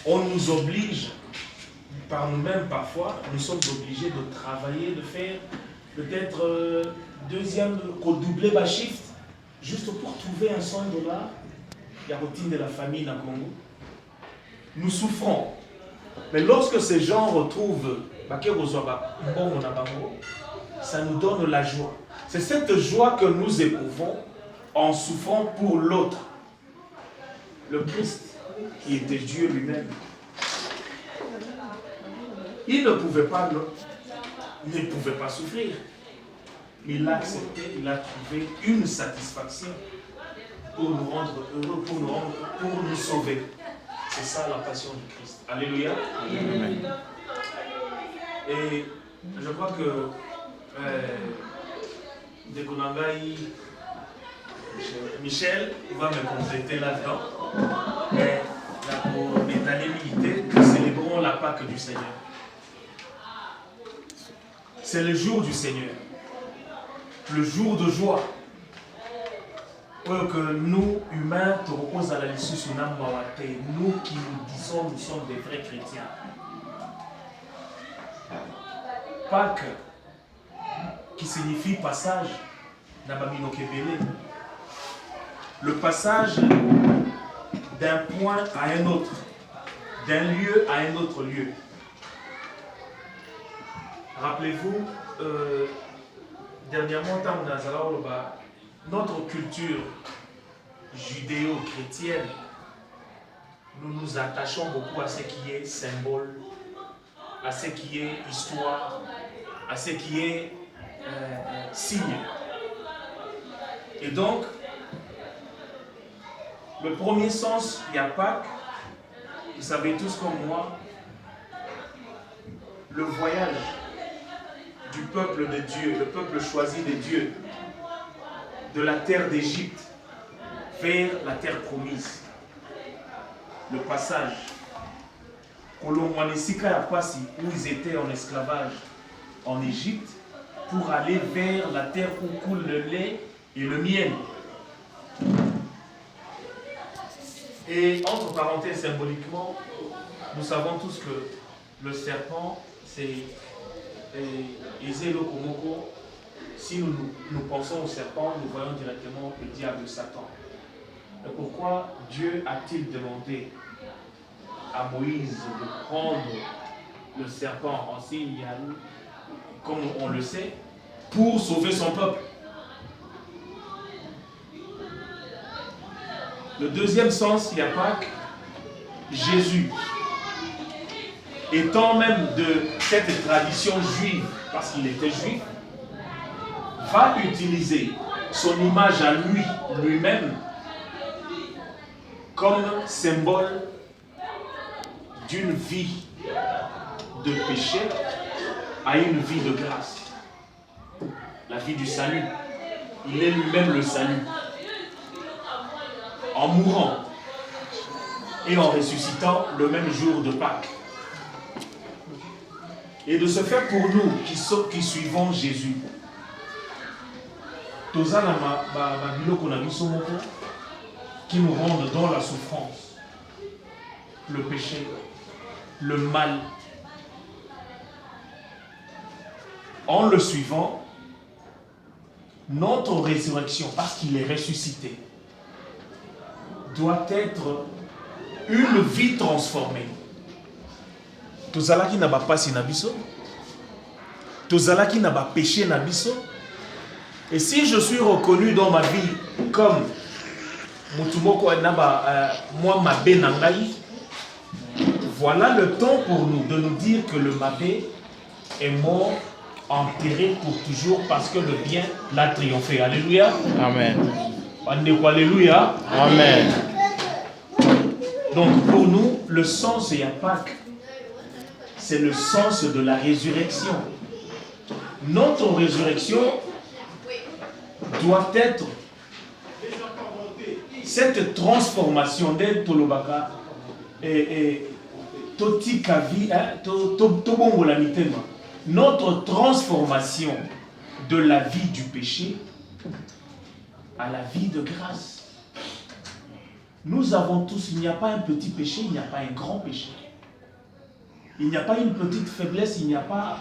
On nous oblige, par nous-mêmes parfois, nous sommes obligés de travailler, de faire peut-être deuxième, doubler ma shift, juste pour trouver un $100. Il y a routine de la famille dans le Congo. Nous souffrons. Mais lorsque ces gens retrouvent, ça nous donne la joie. C'est cette joie que nous éprouvons en souffrant pour l'autre. Le Christ, qui était Dieu lui-même, il ne pouvait pas souffrir. Il l'a accepté, il a trouvé une satisfaction pour nous rendre heureux, pour nous sauver. C'est ça la passion du Christ. Alléluia. Amen. Et je crois que Dekonangaï, Michel va me compléter là-dedans. Mais pour m'étaler milité, nous célébrons la Pâque du Seigneur. C'est le jour du Seigneur. Le jour de joie. Que nous, humains, te reposons à la issue sur nous qui nous disons, nous sommes des vrais chrétiens. Pâques, qui signifie passage, le passage d'un point à un autre, d'un lieu à un autre lieu. Rappelez-vous, dernièrement, notre culture judéo-chrétienne, nous nous attachons beaucoup à ce qui est symbole, à ce qui est histoire, à ce qui est signe. Et donc, le premier sens, il y a Pâques, vous savez tous comme moi, le voyage du peuple de Dieu, le peuple choisi de Dieu, de la terre d'Égypte vers la terre promise. Le passage. Où ils étaient en esclavage en Égypte pour aller vers la terre où coule le lait et le miel. Et entre parenthèses, symboliquement, nous savons tous que le serpent, c'est Ezelo Komoko. Si nous pensons au serpent, nous voyons directement le diable Satan. Et pourquoi Dieu a-t-il demandé à Moïse de prendre le serpent en signe, comme on le sait, pour sauver son peuple? Le deuxième sens, il y a Pâques, Jésus, étant même de cette tradition juive, parce qu'il était juif, va utiliser son image à lui-même, comme symbole d'une vie de péché à une vie de grâce. La vie du salut. Il est lui-même le salut. En mourant et en ressuscitant le même jour de Pâques. Et de ce fait, pour nous qui suivons Jésus, qui nous rendent dans la souffrance, le péché, le mal. En le suivant, notre résurrection, parce qu'il est ressuscité, doit être une vie transformée. Tozalaki na ba pasi na biso, tozalaki na ba péché na biso. Et si je suis reconnu dans ma vie comme mutumoko na ba moi mabé na ngai, voilà le temps pour nous de nous dire que le mabé est mort, enterré pour toujours, parce que le bien l'a triomphé. Alléluia. Amen. Alléluia. Amen. Donc pour nous, le sens de Pâques, c'est le sens de la résurrection. Notre résurrection doit être cette transformation d'être Tolobaka et Totikavi, notre transformation de la vie du péché à la vie de grâce. Nous avons tous, il n'y a pas un petit péché, il n'y a pas un grand péché. Il n'y a pas une petite faiblesse, il n'y a pas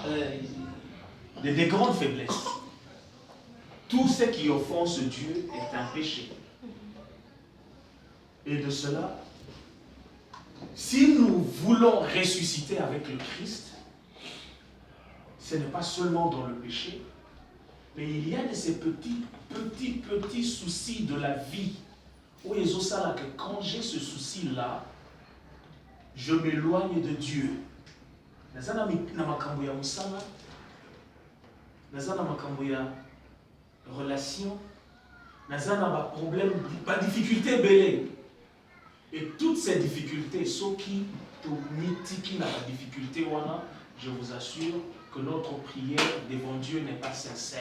des grandes faiblesses. Tout ce qui offense Dieu est un péché. Et de cela, si nous voulons ressusciter avec le Christ, ce n'est pas seulement dans le péché, mais il y a de ces petits soucis de la vie où ils ont ça là que quand j'ai ce souci-là, je m'éloigne de Dieu. Naza na makambo ya musala, naza na makambo ya relation, naza na ba problème, ba difficulté belé. Et toutes ces difficultés, ceux qui mitiki na la difficulté wana, je vous assure que notre prière devant Dieu n'est pas sincère.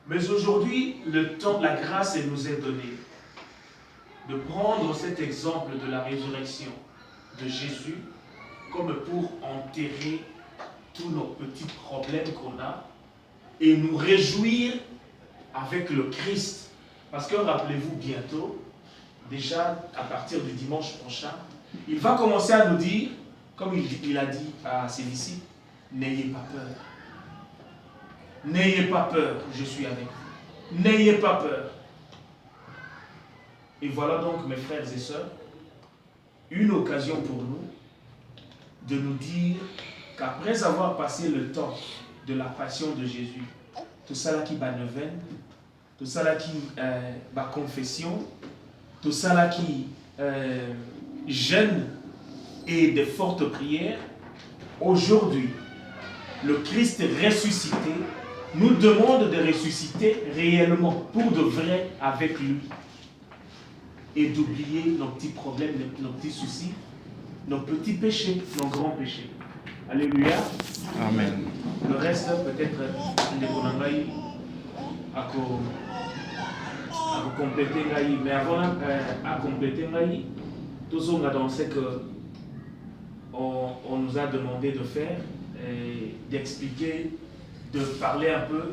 Mais aujourd'hui, le temps, la grâce nous est donnée de prendre cet exemple de la résurrection de Jésus comme pour enterrer tous nos petits problèmes qu'on a et nous réjouir avec le Christ. Parce que rappelez-vous bientôt, déjà à partir du dimanche prochain, il va commencer à nous dire, comme il a dit à ses disciples, n'ayez pas peur. N'ayez pas peur, je suis avec vous. N'ayez pas peur. Et voilà donc, mes frères et sœurs, une occasion pour nous de nous dire qu'après avoir passé le temps de la passion de Jésus, tout ça là qui va neuvaine, tout ça là qui va confession, tout ça là qui jeûne et de fortes prières, aujourd'hui, le Christ ressuscité nous demande de ressusciter réellement, pour de vrai, avec lui. Et d'oublier nos petits problèmes, nos petits soucis, nos petits péchés, nos grands péchés. Alléluia. Amen. Le reste, peut-être, à compléter, mais avant à compléter, tout ce qu'on sait que on nous a demandé de faire, d'expliquer, de parler un peu